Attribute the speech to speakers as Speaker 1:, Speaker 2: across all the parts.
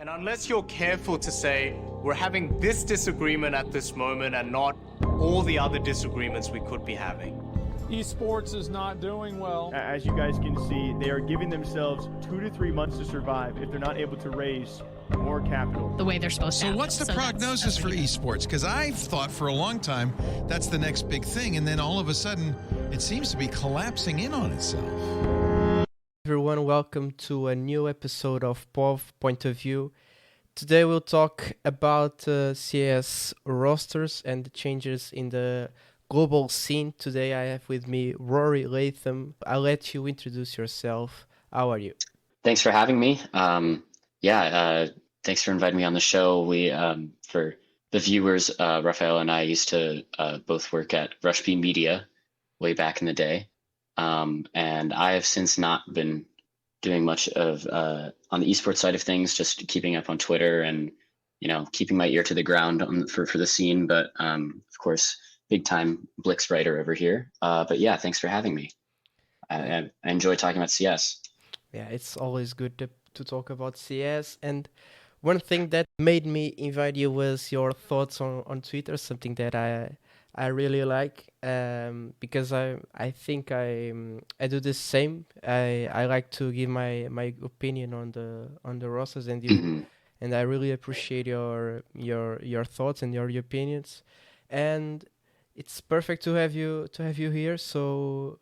Speaker 1: And unless you're careful to say, we're having this disagreement at this moment and not all the other disagreements we could be having.
Speaker 2: Esports is not doing well.
Speaker 3: As you guys can see, they are giving themselves 2 to 3 months to survive if they're not able to raise more capital.
Speaker 4: The way they're supposed to.
Speaker 5: So what's the prognosis for esports? Because I've thought for a long time that's the next big thing, and then all of a sudden it seems to be collapsing in on itself.
Speaker 6: Everyone, welcome to a new episode of POV Point of View. Today we'll talk about CS rosters and the changes in the global scene. Today I have with me Rory Latham. I'll let you introduce yourself. How are you?
Speaker 7: Thanks for having me. Thanks for inviting me on the show. We, for the viewers, Rafael and I used to both work at R.E.C Media way back in the day. And I have since not been doing much of on the esports side of things, just keeping up on Twitter and, you know, keeping my ear to the ground for the scene. But of course, big time Blix writer over here. But yeah, thanks for having me. I enjoy talking about CS.
Speaker 6: Yeah, it's always good to talk about CS. And one thing that made me invite you was your thoughts on Twitter, something that I really like, because I think I do the same. I like to give my opinion on the rosters, and and I really appreciate your thoughts and your opinions, and it's perfect to have you here. So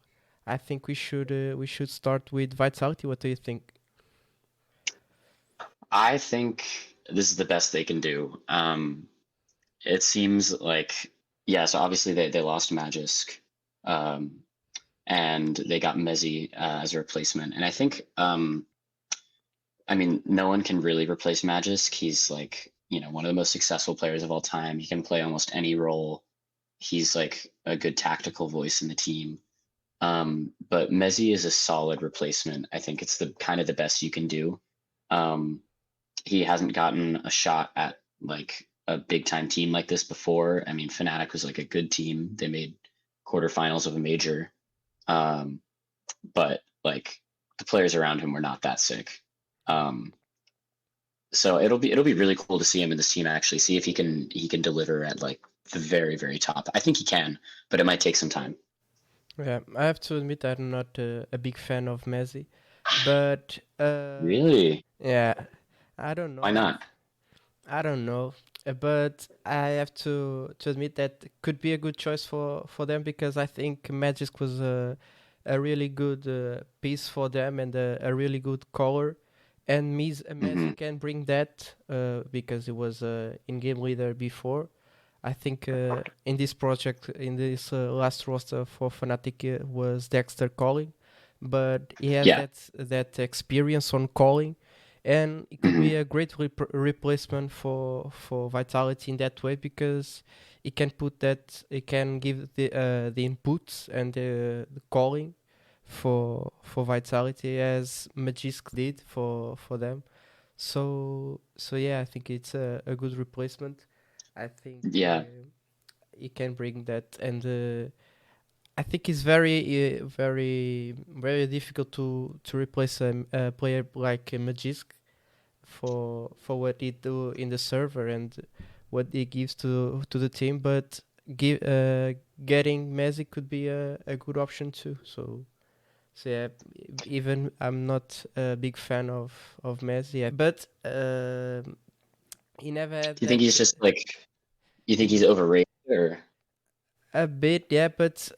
Speaker 6: I think we should start with Vitality. What do you think?
Speaker 7: I think this is the best they can do. It seems like, yeah, so obviously they lost Magisk, and they got Mezzi as a replacement. And I think, I mean, no one can really replace Magisk. He's like, you know, one of the most successful players of all time. He can play almost any role. He's like a good tactical voice in the team. But Mezzi is a solid replacement. I think it's the kind of the best you can do. He hasn't gotten a shot at like a big time team like this before. I mean, fnatic was like a good team. They made quarterfinals of a major. But like the players around him were not that sick. So it'll be really cool to see him in this team, actually see if he can deliver at like the very, very top. I think he can, but it might take some time.
Speaker 6: Yeah, I have to admit I'm not a big fan of Mezzi, but
Speaker 7: Really?
Speaker 6: yeah, I don't know.
Speaker 7: Why not?
Speaker 6: I don't know, but I have to admit that could be a good choice for them, because I think Magisk was a really good piece for them and a really good caller, and Mezzi can bring that because he was in-game leader before. I think in this project, in this last roster for Fnatic was Dexter calling, but he has that experience on calling, and it could be a great replacement for Vitality in that way, because it can give the inputs and the calling for Vitality as Magisk did for them. So yeah, I think it's a good replacement. I think he can bring that, and I think it's very very difficult to replace a player like Magisk for what he do in the server and what he gives to the team. But getting Mezzi could be a good option too. So yeah, even I'm not a big fan of Mezzi, but he never had.
Speaker 7: Do you think he's just like? You think he's overrated, or?
Speaker 6: A bit, yeah, but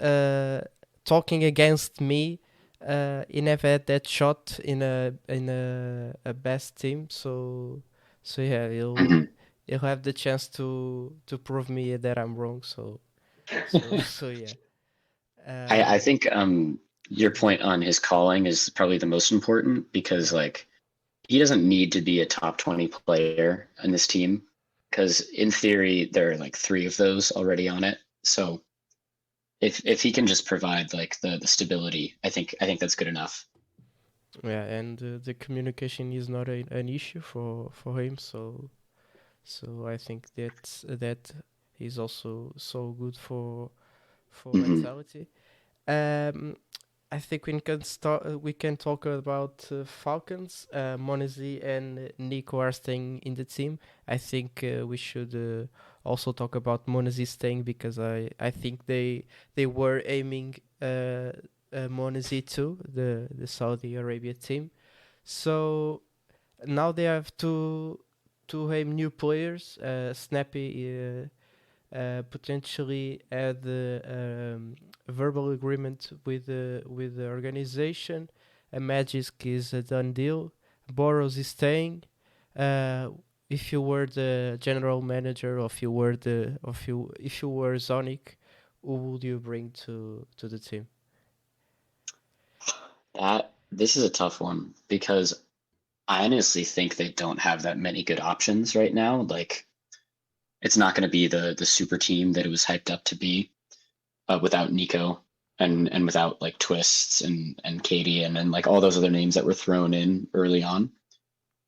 Speaker 6: talking against me, he never had that shot in a best team, so yeah, he'll have the chance to prove me that I'm wrong. So yeah.
Speaker 7: I think your point on his calling is probably the most important, because like he doesn't need to be a top 20 player in this team, because in theory there are like 3 of those already on it. So if he can just provide like the stability, I think that's good enough.
Speaker 6: Yeah, and the communication is not an issue for him. So I think that is also so good for Vitality. I think we can start. We can talk about Falcons. Monesi and Nico are staying in the team. I think we should also talk about Monesi staying because I think they were aiming Monesi too, the Saudi Arabia team. So now they have to aim new players. Snappy potentially had verbal agreement with the organization. Magisk is a done deal. Boros is staying. If you were the general manager, or if you were Zonic, who would you bring to the team?
Speaker 7: This is a tough one because I honestly think they don't have that many good options right now. Like, it's not going to be the super team that it was hyped up to be without Nico and without like Twists and Katie and then like all those other names that were thrown in early on.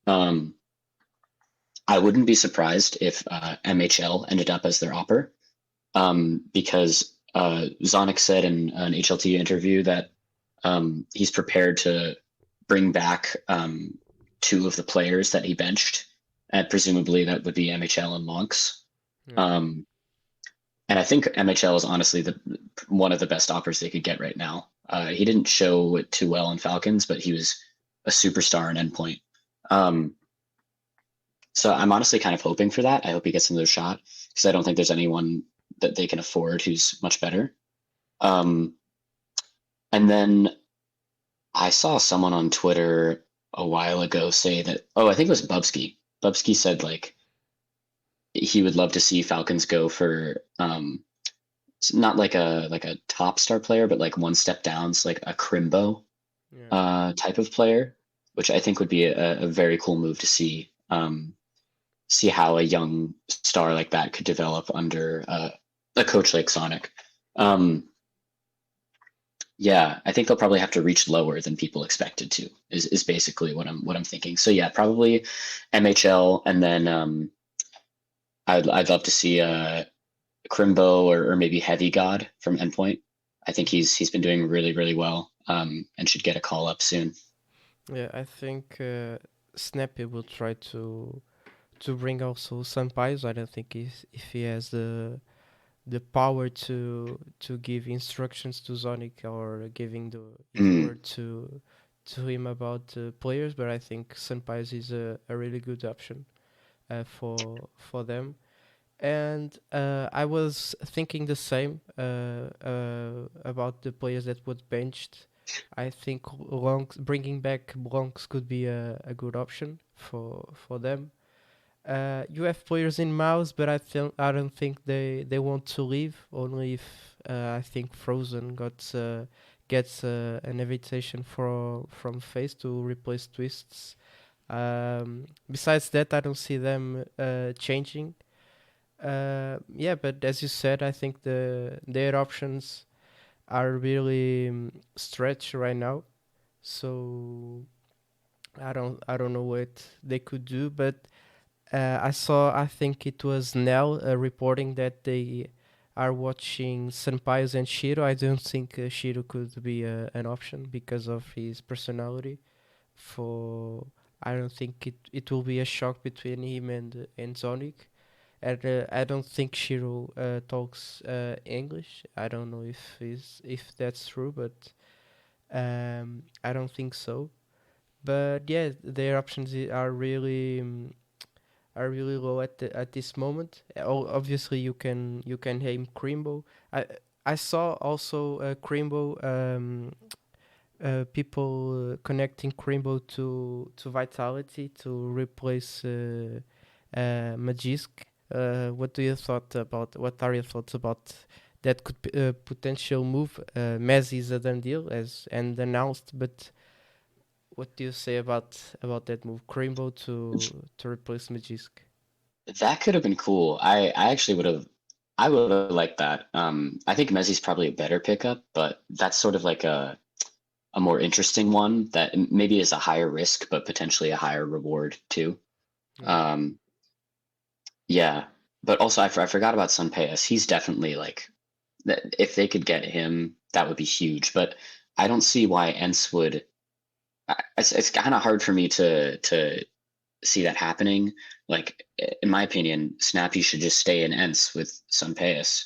Speaker 7: I wouldn't be surprised if MHL ended up as their opper because Zonic said in an HLT interview that he's prepared to bring back two of the players that he benched, and presumably that would be MHL and Monks. And I think MHL is honestly one of the best offers they could get right now. He didn't show it too well in Falcons, but he was a superstar in Endpoint. So I'm honestly kind of hoping for that. I hope he gets another shot because I don't think there's anyone that they can afford who's much better. And then I saw someone on Twitter a while ago say that, I think it was Bubsky. Bubsky said like he would love to see Falcons go for not like a top star player, but like one step down, so like a Crimbo type of player, which I think would be a very cool move to see. See how a young star like that could develop under a coach like Sonic. Yeah, I think they'll probably have to reach lower than people expected to. Is basically what I'm thinking. So yeah, probably MHL, and then I'd love to see Crimbo or maybe Heavy God from Endpoint. I think he's been doing really really well and should get a call up soon.
Speaker 6: Yeah, I think Snappy will try to bring also Sampaios. I don't think if he has the power to give instructions to Zonic or giving his word to him about players, but I think Sampaios is a really good option for them. And I was thinking the same about the players that were benched. I think bringing back Bronx could be a good option for them. You have players in Mouse, but I don't think they want to leave. Only if I think Frozen gets an invitation from Face to replace Twists. Besides that, I don't see them changing. But as you said, I think their options are really stretched right now. So I don't know what they could do, but I think it was Nell reporting that they are watching Sampaios and Shiro. I don't think Shiro could be an option because of his personality. I don't think it will be a shock between him and Zonic. And I don't think Shiro talks English. I don't know if that's true, but I don't think so. But yeah, their options are really low at this moment. Obviously, you can aim Crimbo. I saw also Crimbo people connecting Crimbo to Vitality to replace Magisk. What are your thoughts about that could potential move? Messi is a done deal and announced, but what do you say about that move, Crimbo to replace Magisk?
Speaker 7: That could have been cool. I actually I would have liked that. I think Messi's probably a better pickup, but that's sort of like a more interesting one that maybe is a higher risk, but potentially a higher reward too. Yeah, but also I forgot about Sampaios. He's definitely like, if they could get him, that would be huge. But I don't see why ENCE would. It's kind of hard for me to see that happening. Like, in my opinion, Snappy should just stay in ENCE with Sunpaeus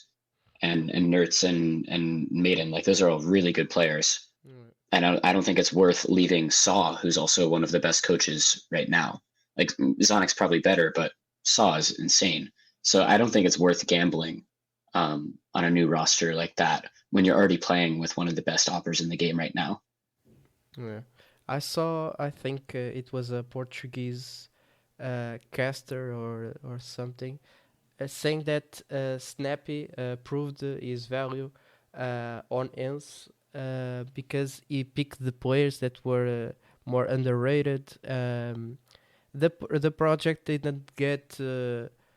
Speaker 7: and Nertz and Maiden. Like, those are all really good players. And I don't think it's worth leaving Saw, who's also one of the best coaches right now. Like, Zonic's probably better, but Saw is insane. So I don't think it's worth gambling on a new roster like that when you're already playing with one of the best oppers in the game right now.
Speaker 6: Yeah. I think it was a Portuguese caster or something, saying that Snappy proved his value on ENCE because he picked the players that were more underrated. The project didn't get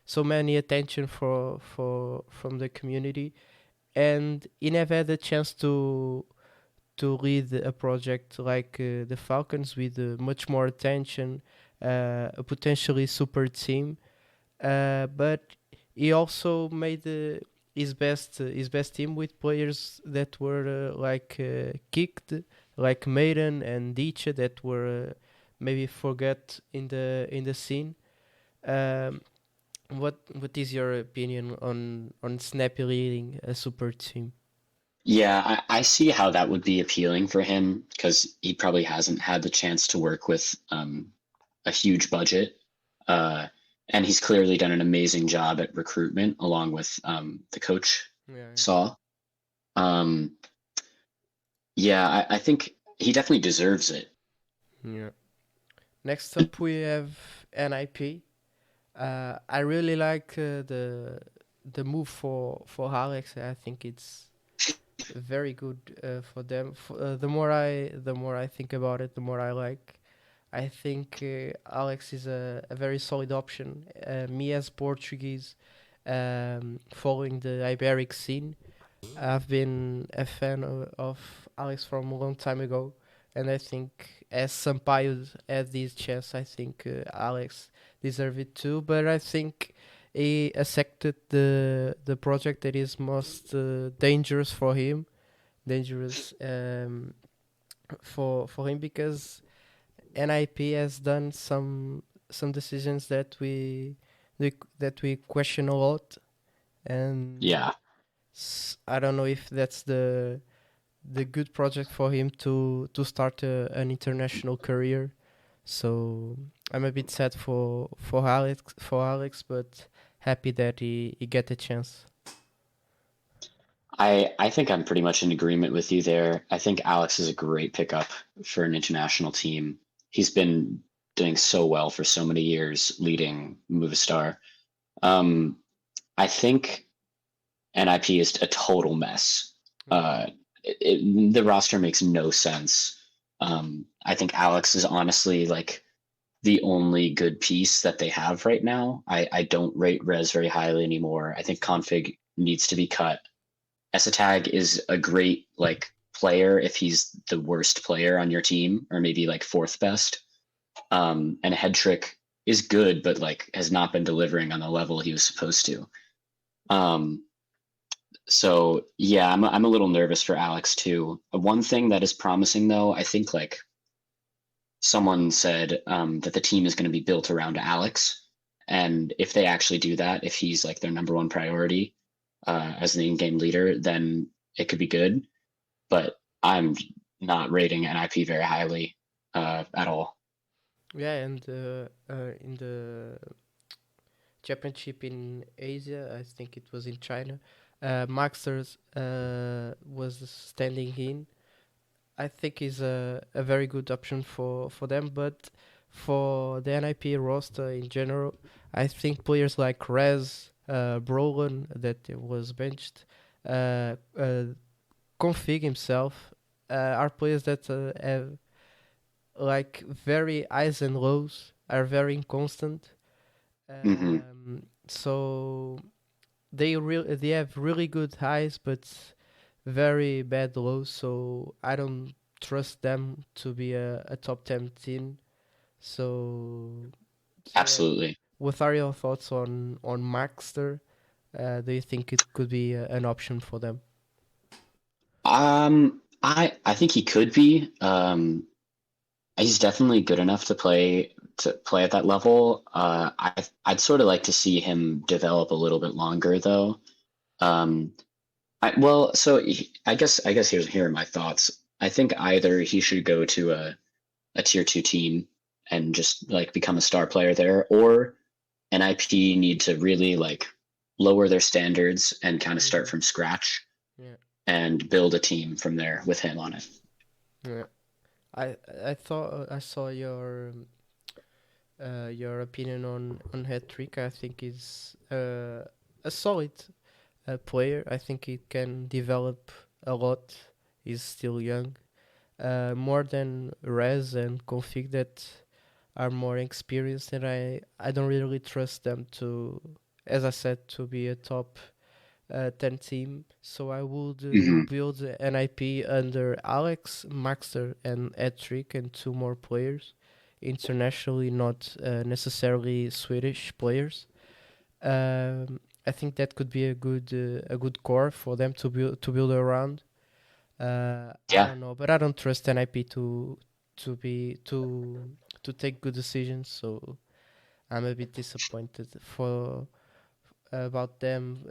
Speaker 6: so many attention from the community, and he never had the chance to lead a project like the Falcons with much more attention, a potentially super team. But he also made his best team with players that were kicked, like Maiden and Dicha, that were maybe forgot in the scene. Um, what is your opinion on Snappy leading a super team?
Speaker 7: Yeah, I see how that would be appealing for him because he probably hasn't had the chance to work with a huge budget. And he's clearly done an amazing job at recruitment along with the coach, Saw. Yeah, I think he definitely deserves it.
Speaker 6: Yeah. Next up, we have NIP. I really like the move for Alex. I think it's very good for them. The more I think about it, the more I like. I think Alex is a very solid option. Me as Portuguese, following the Iberic scene, I've been a fan of Alex from a long time ago, and I think as Sampaio had this chance, I think Alex deserved it too. But I think he accepted the project that is most dangerous for him, dangerous for him because NIP has done some decisions that we question a lot, and
Speaker 7: Yeah.
Speaker 6: I don't know if that's the good project for him to start an international career. So I'm a bit sad for Alex, but happy that he get a chance.
Speaker 7: I think I'm pretty much in agreement with you there. I think Alex is a great pickup for an international team. He's been doing so well for so many years leading Movistar. I think NIP is a total mess. The roster makes no sense. I think Alex is honestly like the only good piece that they have right now. I don't rate Res very highly anymore. I think Config needs to be cut. Esatag is a great like player if he's the worst player on your team, or maybe like fourth best. And Head Trick is good, but like has not been delivering on the level he was supposed to. So yeah, I'm a little nervous for Alex too. One thing that is promising though, I think like someone said that the team is going to be built around Alex, and if they actually do that, if he's like their number one priority as an in-game leader, then it could be good. But I'm not rating NIP very highly at all.
Speaker 6: Yeah, and in the championship in Asia, I think it was in China, Maxers was standing in. I think is a very good option for them, but for the NIP roster in general, I think players like Rez, Brolin that was benched, Config himself, are players that have like very highs and lows, are very inconstant. So they have really good highs, but very bad lows. So I don't trust them to be a top 10 team. So
Speaker 7: Absolutely.
Speaker 6: what are your thoughts on Maxter? Do you think it could be an option for them?
Speaker 7: I think he could be. He's definitely good enough to play at that level. I'd sort of like to see him develop a little bit longer though. Um, I guess here are my thoughts. I think either he should go to a tier two team and just like become a star player there, or NIP need to really like lower their standards and kind of start from scratch
Speaker 6: Yeah.
Speaker 7: and build a team from there with him on it.
Speaker 6: Yeah. I thought I saw your opinion on hat-trick. I think is a solid player. I think he can develop a lot. He's still young. More than Rez and Config that are more experienced, and I don't really trust them to, as I said, to be a top 10 team. So I would
Speaker 7: Hmm.
Speaker 6: build an IP under Alex, Maxter, and Edric, and two more players, internationally, not necessarily Swedish players. I think that could be a good core for them to build around. I
Speaker 7: Yeah,
Speaker 6: don't know, but I don't trust NIP to be to take good decisions. So I'm a bit disappointed for about them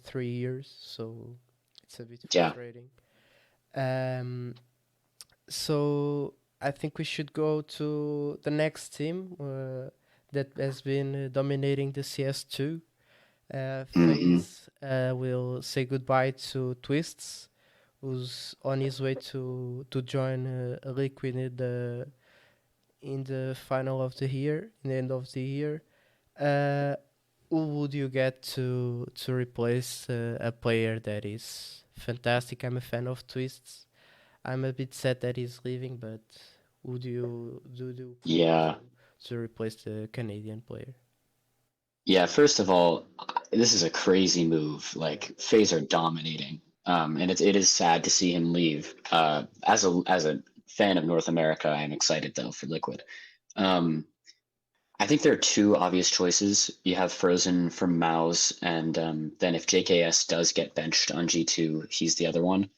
Speaker 6: 3 years. So it's a bit
Speaker 7: yeah,
Speaker 6: frustrating. Um, so I think we should go to the next team that has been dominating the CS2.
Speaker 7: hmm,
Speaker 6: FaZe will say goodbye to Twists, who's on his way to join Liquid in the final of the year, in the end of the year. Uh, who would you get to replace a player that is fantastic? I'm a fan of Twists. I'm a bit sad that he's leaving, but who do you put
Speaker 7: yeah,
Speaker 6: to replace the Canadian player?
Speaker 7: yeah. First of all, this is a crazy move. Like FaZe are dominating, and it is sad to see him leave. As a fan of North America, I am excited though for Liquid. Um, I think there are two obvious choices. You have Frozen from Mouse, and then if JKS does get benched on G2, he's the other one.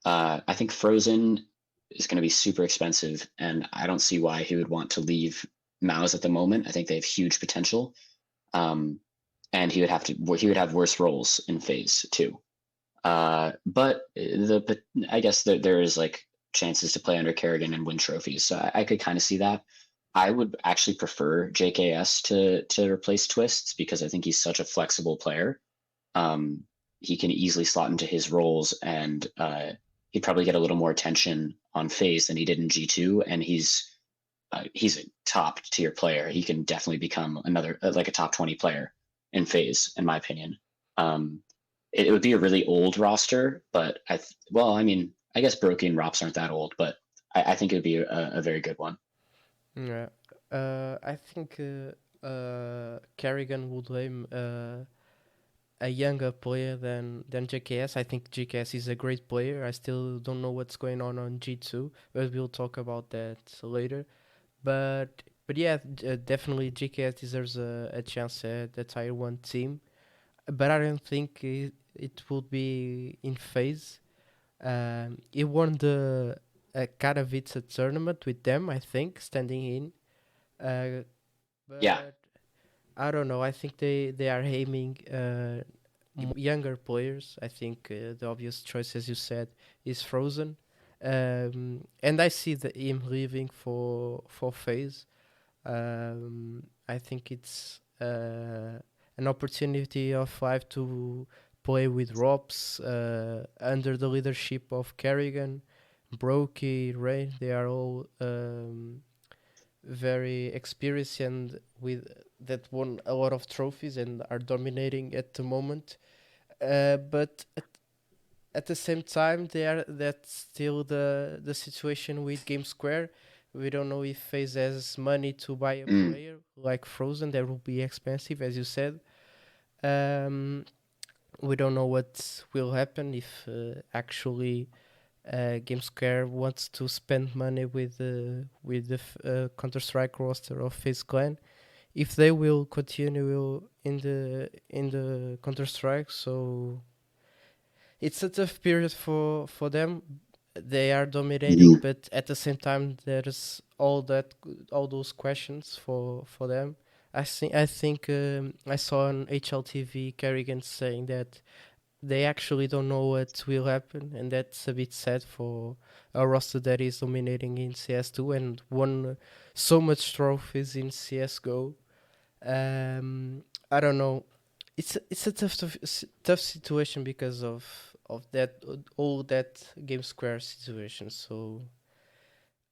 Speaker 7: I think Frozen is going to be super expensive, and I don't see why he would want to leave Mouse at the moment. I think they have huge potential, and he would have worse roles in Phase Two. But I guess there is like chances to play under Kerrigan and win trophies, so I could kind of see that. I would actually prefer JKS to replace Twists because I think he's such a flexible player. Um, he can easily slot into his roles, and he'd probably get a little more attention on Phase than he did in G2. And he's a top tier player. He can definitely become another like a top 20 player in Phase, in my opinion. It would be a really old roster, but I mean, I guess Brokey and Rops aren't that old, but I think it would be a very good one.
Speaker 6: Yeah, I think Kerrigan would aim a younger player than JKS. I think JKS is a great player. I still don't know what's going on G2, but we'll talk about that later. But yeah, definitely JKS deserves a chance at the Tier 1 team. But I don't think it would be in phase. He won the Katowice tournament with them, I think, standing in. Uh,
Speaker 7: Yeah,
Speaker 6: but I don't know. I think they are aiming younger players. I think the obvious choice, as you said, is Frozen. And I see him leaving for phase. I think it's an opportunity of life to play with Rops under the leadership of Kerrigan, Brokey, Ray. They are all very experienced and with that won a lot of trophies and are dominating at the moment. But at the same time, that's still the situation with Game Square. We don't know if FaZe has money to buy a
Speaker 7: mm,
Speaker 6: player like Frozen. That will be expensive, as you said. Um, we don't know what will happen if actually Game Square wants to spend money with the Counter Strike roster of FaZe Clan. If they will continue in the Counter Strike, so it's a tough period for them. they are dominating, but at the same time, there's all those questions for them. I think I saw on HLTV Kerrigan saying that they actually don't know what will happen, and that's a bit sad for a roster that is dominating in CS2 and won so much trophies in CS:GO. I don't know. It's a tough situation because of that all that Game Square situation. So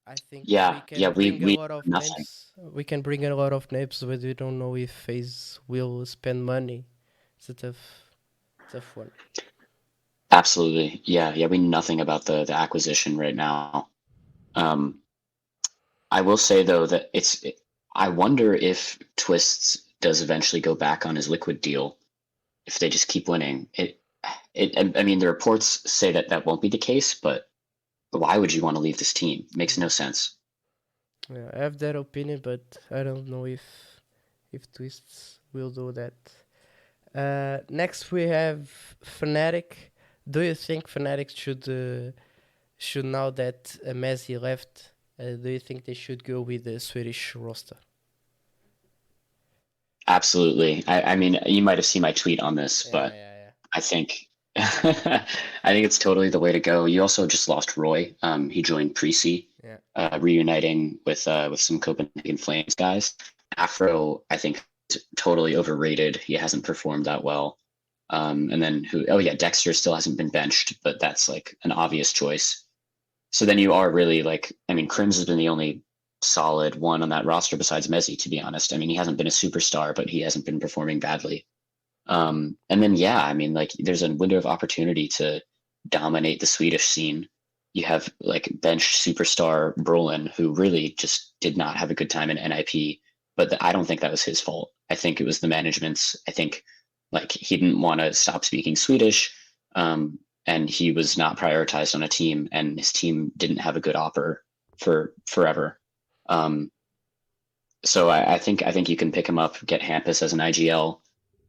Speaker 6: I think we
Speaker 7: Yeah,
Speaker 6: can bring a
Speaker 7: we
Speaker 6: lot of
Speaker 7: nothing.
Speaker 6: names. We can bring a lot of names, but we don't know if FaZe will spend money. It's a tough one.
Speaker 7: Absolutely. Yeah, we know nothing about the acquisition right now. Um, I will say though that I wonder if Twists does eventually go back on his Liquid deal if they just keep winning. I mean, the reports say that that won't be the case, but why would you want to leave this team? It makes no sense.
Speaker 6: Yeah, I have that opinion, but I don't know if Twists will do that. Next we have Fnatic. Do you think Fnatic should now that Messi left? Do you think they should go with the Swedish roster?
Speaker 7: Absolutely. I mean, you might have seen my tweet on this,
Speaker 6: Yeah,
Speaker 7: but
Speaker 6: yeah,
Speaker 7: I think I think it's totally the way to go. You also just lost Roy. He joined Pre-C,
Speaker 6: yeah,
Speaker 7: reuniting with some Copenhagen Flames guys. Afro, I think, is totally overrated. He hasn't performed that well. And then who? Oh yeah, Dexter still hasn't been benched, but that's like an obvious choice. So then you are really like, I mean, Crims has been the only solid one on that roster besides Messi, to be honest. I mean, he hasn't been a superstar, but he hasn't been performing badly. And then yeah, I mean, like there's a window of opportunity to dominate the Swedish scene. You have like bench superstar Brolin, who really just did not have a good time in NIP, but I don't think that was his fault. I think it was the management's. I think like he didn't want to stop speaking Swedish, and he was not prioritized on a team, and his team didn't have a good offer for forever. Um, so I think you can pick him up, get Hampus as an IGL,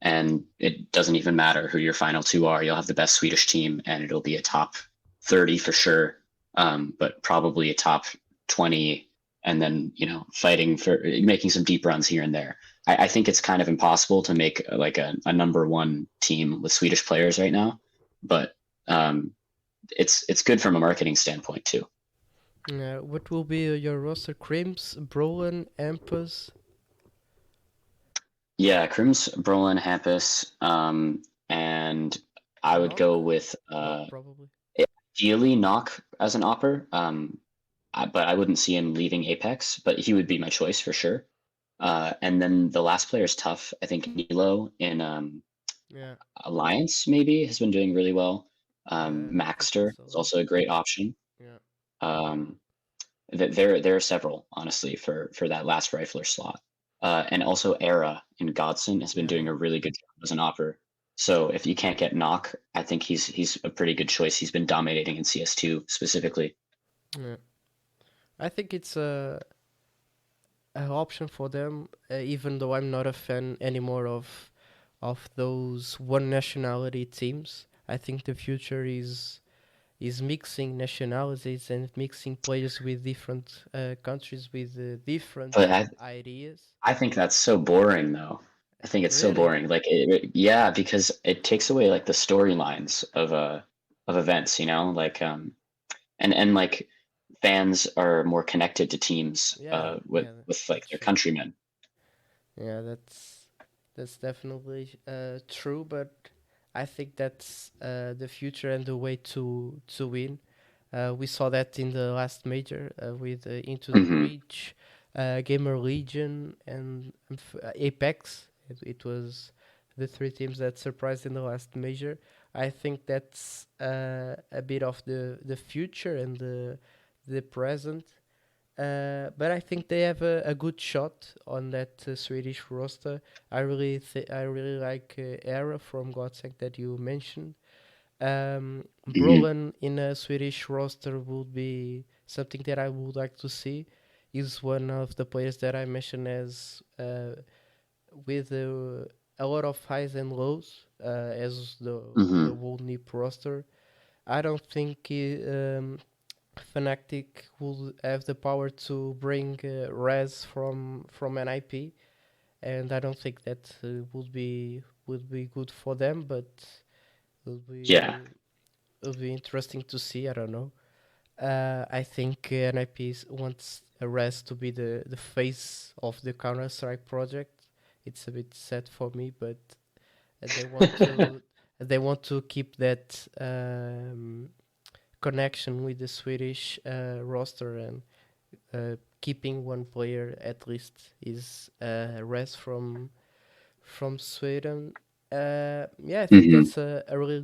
Speaker 7: and it doesn't even matter who your final two are. You'll have the best Swedish team, and it'll be a top 30 for sure, but probably a top 20, and then fighting for making some deep runs here and there. I think it's kind of impossible to make like a number one team with Swedish players right now, but it's good from a marketing standpoint too.
Speaker 6: what will be your roster? Crims, Brolin, Ampus.
Speaker 7: Yeah, Crims, Brolin, Hampus, and I would go
Speaker 6: Knock?
Speaker 7: with
Speaker 6: Knock probably.
Speaker 7: ideally Knock as an opper, but I wouldn't see him leaving Apex, but he would be my choice for sure. And then the last player is tough. I think Nilo in
Speaker 6: Yeah,
Speaker 7: Alliance maybe has been doing really well.
Speaker 6: I think
Speaker 7: Maxter
Speaker 6: it's
Speaker 7: is
Speaker 6: alright.
Speaker 7: also a great option.
Speaker 6: Yeah.
Speaker 7: Um, there are several honestly for that last rifler slot. And also Era in Godson has been
Speaker 6: Yeah,
Speaker 7: doing a really good job as an opper. So if you can't get Knock, I think he's a pretty good choice. He's been dominating in CS2 specifically.
Speaker 6: yeah. I think it's a option for them, even though I'm not a fan anymore of those one nationality teams. I think the future is mixing nationalities and mixing players with different countries with different
Speaker 7: But
Speaker 6: ideas.
Speaker 7: I think that's so boring though. I think it's so
Speaker 6: Really?
Speaker 7: boring. Like yeah, because it takes away like the storylines of events, like and like fans are more connected to teams
Speaker 6: Yeah,
Speaker 7: with
Speaker 6: yeah,
Speaker 7: like
Speaker 6: that's
Speaker 7: their
Speaker 6: true.
Speaker 7: countrymen.
Speaker 6: Yeah, that's definitely true, but I think that's the future and the way to win. We saw that in the last major with Into the
Speaker 7: Hmm.
Speaker 6: Breach, Gamer Legion, and Apex. It was the three teams that surprised in the last major. I think that's a bit of the future and the present. But I think they have a good shot on that Swedish roster. I really like Era from Godsec that you mentioned.
Speaker 7: Hmm.
Speaker 6: Brolin in a Swedish roster would be something that I would like to see. He's one of the players that I mentioned as with a lot of highs and lows as the
Speaker 7: Hmm.
Speaker 6: whole NIP roster. I don't think Fnatic will have the power to bring res from an IP, and I don't think that would be good for them, but
Speaker 7: Yeah.
Speaker 6: will be interesting to see. I don't know. I think NIP wants res to be the face of the Counter Strike project. It's a bit sad for me, but they want to they want to keep that connection with the Swedish roster, and keeping one player at least is res from Sweden. Yeah, I think
Speaker 7: Hmm.
Speaker 6: that's a really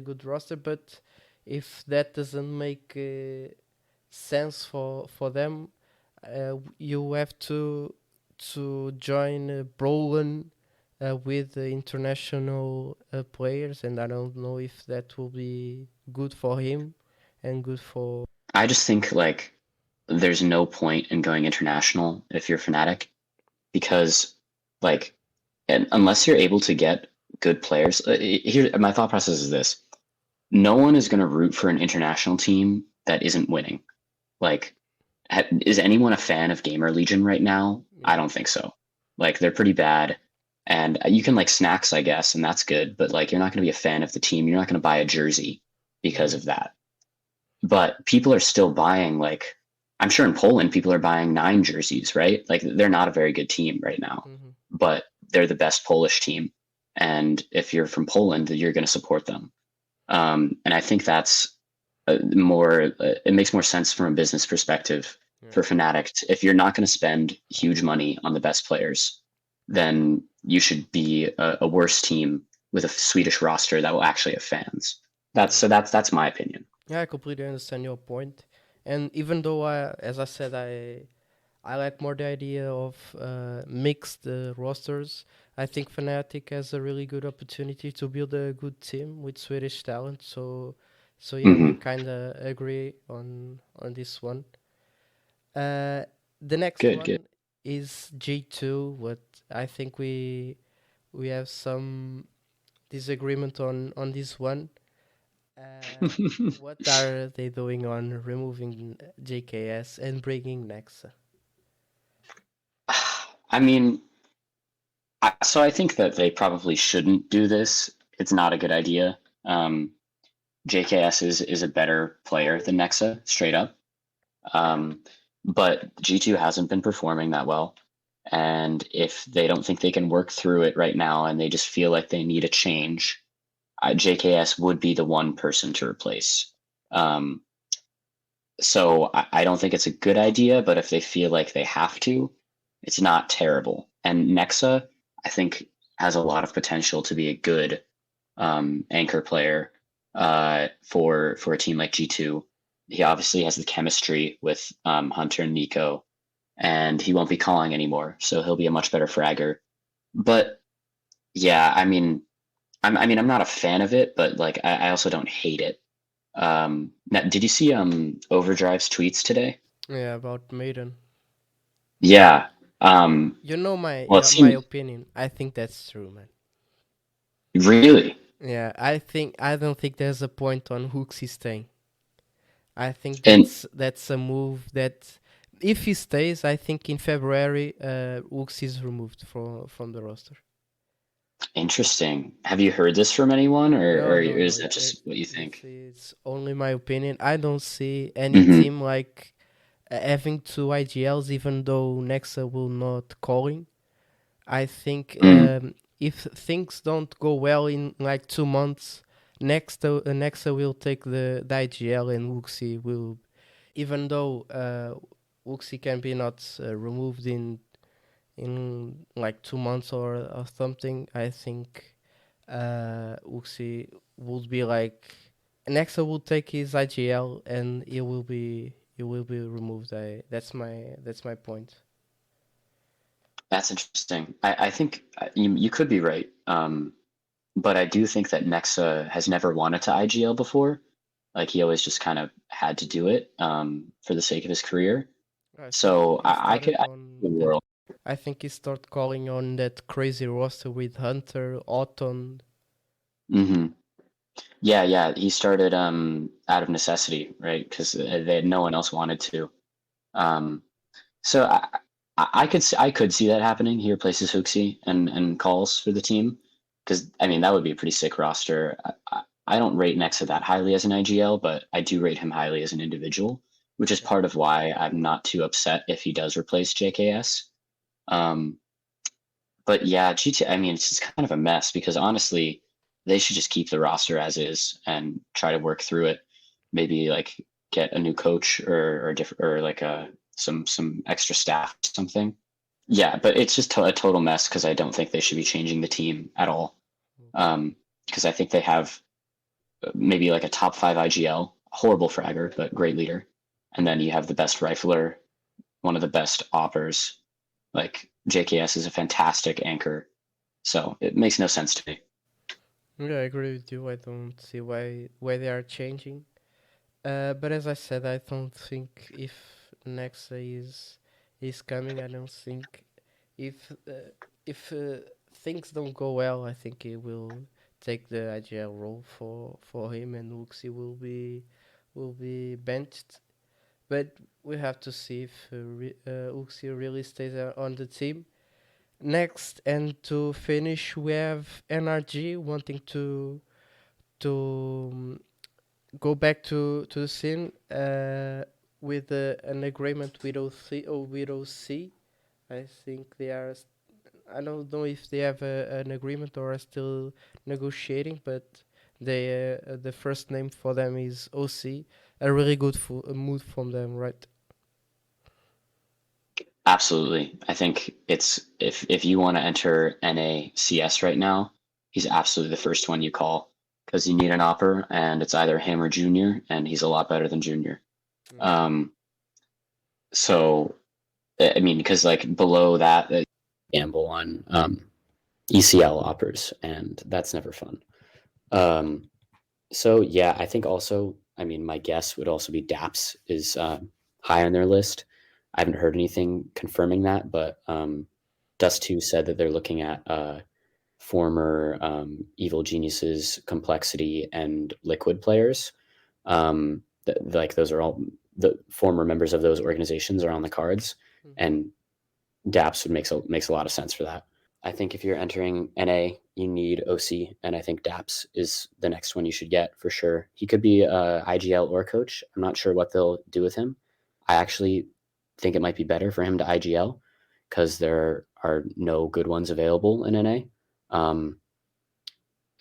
Speaker 6: good roster. But if that doesn't make sense for them, you have to join Brolin with the international players, and I don't know if that will be good for him and good for.
Speaker 7: I just think like there's no point in going international if you're Fnatic because like unless you're able to get good players, here my thought process is this: no one is going to root for an international team that isn't winning. Like, is anyone a fan of Gamer Legion right now? I don't think so. Like, they're pretty bad, and you can like snacks, I guess, and that's good. But like, you're not going to be a fan of the team. You're not going to buy a jersey because of that. But people are still buying like. I'm sure in Poland people are buying 9 jerseys, right? Like they're not a very good team right now, but they're the best Polish team. And if you're from Poland, you're going to support them. And I think that's more. It makes more sense from a business perspective for Fnatic. If you're not going to spend huge money on the best players, then you should be a worse team with a Swedish roster that will actually have fans. That's my opinion.
Speaker 6: Yeah, I completely understand your point. And even though as I said, I like more the idea of mixed rosters. I think Fnatic has a really good opportunity to build a good team with Swedish talent. So yeah, we kind of agree on this one. The next
Speaker 7: Good,
Speaker 6: one
Speaker 7: good.
Speaker 6: is G2. What I think we have some disagreement on this one. What are they doing on removing JKS and bringing Nexa?
Speaker 7: I mean, so I think that they probably shouldn't do this. It's not a good idea. JKS is a better player than Nexa, straight up. But G2 hasn't been performing that well. And if they don't think they can work through it right now and they just feel like they need a change, JKS would be the one person to replace. So I don't think it's a good idea, but if they feel like they have to, it's not terrible. And Nexa, I think, has a lot of potential to be a good anchor player for a team like G2. He obviously has the chemistry with Hunter and Nico, and he won't be calling anymore, so he'll be a much better fragger. But yeah, I mean, I'm not a fan of it, but like I also don't hate it. Now, did you see Overdrive's tweets today?
Speaker 6: Yeah, about Maiden.
Speaker 7: Yeah.
Speaker 6: You know my
Speaker 7: Well, it
Speaker 6: my
Speaker 7: seems
Speaker 6: opinion. I think that's true, man.
Speaker 7: really.
Speaker 6: Yeah, I don't think there's a point on Hooksy staying. I think
Speaker 7: And
Speaker 6: that's a move that if he stays, I think in February, Hooks is removed from the roster.
Speaker 7: interesting. Have you heard this from anyone,
Speaker 6: No,
Speaker 7: or
Speaker 6: no, no.
Speaker 7: is that just what you think?
Speaker 6: It's only my opinion. I don't see any
Speaker 7: Hmm.
Speaker 6: team like having 2 IGLs, even though Nexa will not calling. I think
Speaker 7: Mm.
Speaker 6: if things don't go well in like 2 months, Nexa will take the IGL, and Wuxi will, even though Wuxi can be not removed in like 2 months or something. I think Wuxi would be like Nexa will take his IGL and he will be removed. That's my point.
Speaker 7: That's interesting. I think you could be right. But I do think that Nexa has never wanted to IGL before. Like he always just kind of had to do it for the sake of his career.
Speaker 6: I think
Speaker 7: So
Speaker 6: he
Speaker 7: I could
Speaker 6: started
Speaker 7: I see
Speaker 6: on
Speaker 7: the
Speaker 6: that.
Speaker 7: world.
Speaker 6: I think he started calling on that crazy roster with Hunter, Autumn.
Speaker 7: Hmm. Yeah. He started out of necessity, right? Because no one else wanted to. Um, so I could see that happening. He replaces Hooksy and calls for the team, because I mean that would be a pretty sick roster. I don't rate Nexa that highly as an IGL, but I do rate him highly as an individual, which is part of why I'm not too upset if he does replace JKS. But yeah, GTA, I mean, it's just kind of a mess because honestly, they should just keep the roster as is and try to work through it. Maybe like get a new coach or different or like some extra staff or something. Yeah, but it's just a total mess because I don't think they should be changing the team at all. Because I think they have maybe like a top 5 IGL, horrible fragger but great leader, and then you have the best rifler, one of the best oppers. Like JKS is a fantastic anchor, so it makes no sense to me.
Speaker 6: Yeah, I agree with you. I don't see why they are changing. But as I said, I don't think if Nexa is coming, I don't think if things don't go well, I think he will take the IGL role for him, and Uxie will be benched. But we have to see if Uxie really stays on the team. Next, and to finish, we have NRG wanting to go back to the scene with an agreement with OC, or with OC. I think they are. I don't know if they have an agreement or are still negotiating, but they the first name for them is OC. A really good move from them, right?
Speaker 7: Absolutely. I think it's if you want to enter NA CS right now, he's absolutely the first one you call because you need an opper and it's either him or Junior, and he's a lot better than Junior. So I mean, because like below that, gamble on ECL oppers, and that's never fun. So yeah, I think also, I mean, my guess would also be Daps is high on their list. I haven't heard anything confirming that, but Dust2 said that they're looking at former Evil Geniuses, Complexity, and Liquid players. Like those are all the former members of those organizations are on the cards, and Daps would makes a lot of sense for that. I think if you're entering NA, you need OC, and I think Daps is the next one you should get for sure. He could be a IGL or coach. I'm not sure what they'll do with him. I actually think it might be better for him to IGL because there are no good ones available in NA.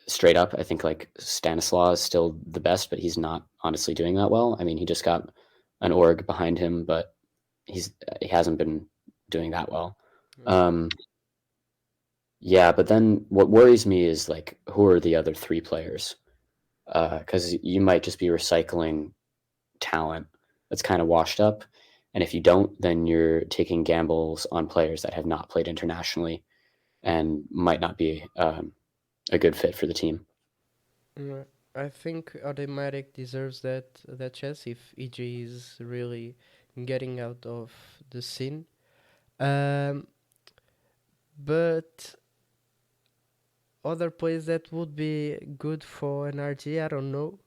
Speaker 7: Straight up, I think like Stanislaw is still the best, but he's not honestly doing that well. I mean, he just got an org behind him, but he hasn't been doing that well. Yeah, but then what worries me is like who are the other 3 players? Because you might just be recycling talent that's kind of washed up, and if you don't, then you're taking gambles on players that have not played internationally and might not be a good fit for the team.
Speaker 6: I think Automatic deserves that chance if EG is really getting out of the scene. But other players that would be good for an RG, I don't know.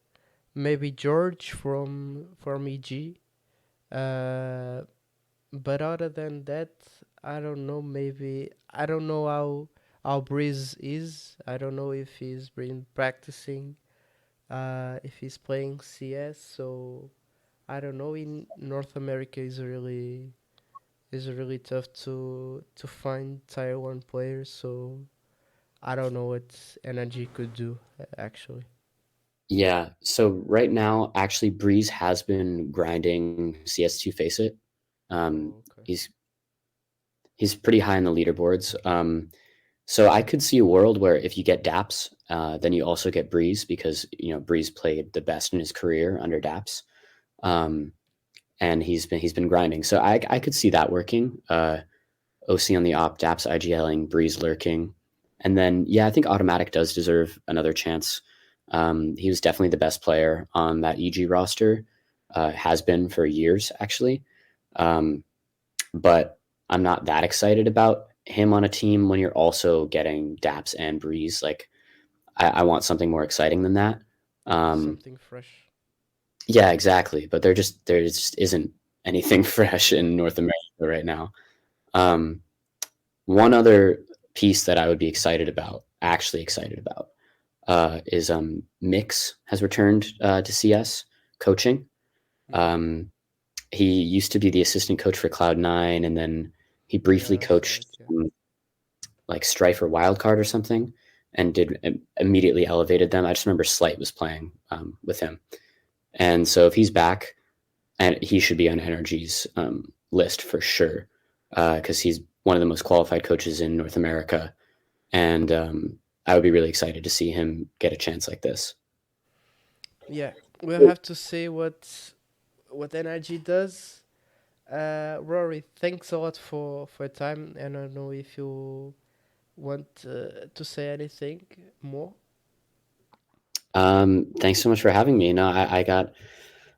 Speaker 6: Maybe George from EG. But other than that, I don't know. Maybe I don't know how Breeze is. I don't know if he's been practicing, if he's playing CS. So I don't know. In North America is really tough to find tier 1 players. So I don't know what Energy could do actually.
Speaker 7: Yeah, so right now, actually, Breeze has been grinding CS2 Face It.
Speaker 6: Okay.
Speaker 7: He's pretty high on the leaderboards. So I could see a world where if you get Daps, then you also get Breeze because Breeze played the best in his career under Daps, and he's been grinding. So I could see that working. OC on the op, Daps IGLing, Breeze lurking, and then yeah, I think Automatic does deserve another chance. He was definitely the best player on that EG roster, has been for years actually, but I'm not that excited about him on a team when you're also getting Daps and Breeze. Like I want something more exciting than that.
Speaker 6: Something fresh.
Speaker 7: Yeah, exactly. But there just isn't anything fresh in North America right now. One other piece that I would be actually excited about, is Mix has returned to CS coaching. He used to be the assistant coach for Cloud9, and then he briefly
Speaker 6: Yeah, I saw
Speaker 7: coached
Speaker 6: it, yeah.
Speaker 7: like Strife or Wildcard or something, and immediately elevated them. I just remember Slight was playing with him, and so if he's back, and he should be on NRG's list for sure, because he's one of the most qualified coaches in North America, and I would be really excited to see him get a chance like this.
Speaker 6: Yeah, we'll have to see what NRG does. Rory, thanks a lot for your time. I don't know if you want to say anything more.
Speaker 7: Thanks so much for having me. No, I got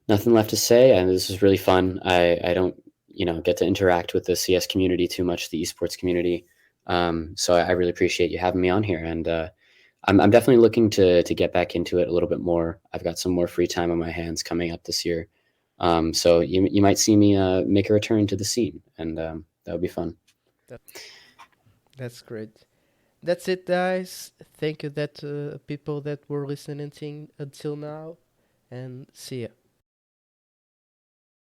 Speaker 7: nothing left to say, and this was really fun. I don't get to interact with the CS community too much, the esports community. So I really appreciate you having me on here, and I'm definitely looking to get back into it a little bit more. I've got some more free time on my hands coming up this year, so you might see me make a return to the scene, and that would be fun.
Speaker 6: That's great. That's it, guys. Thank you that people that were listening until now, and see ya.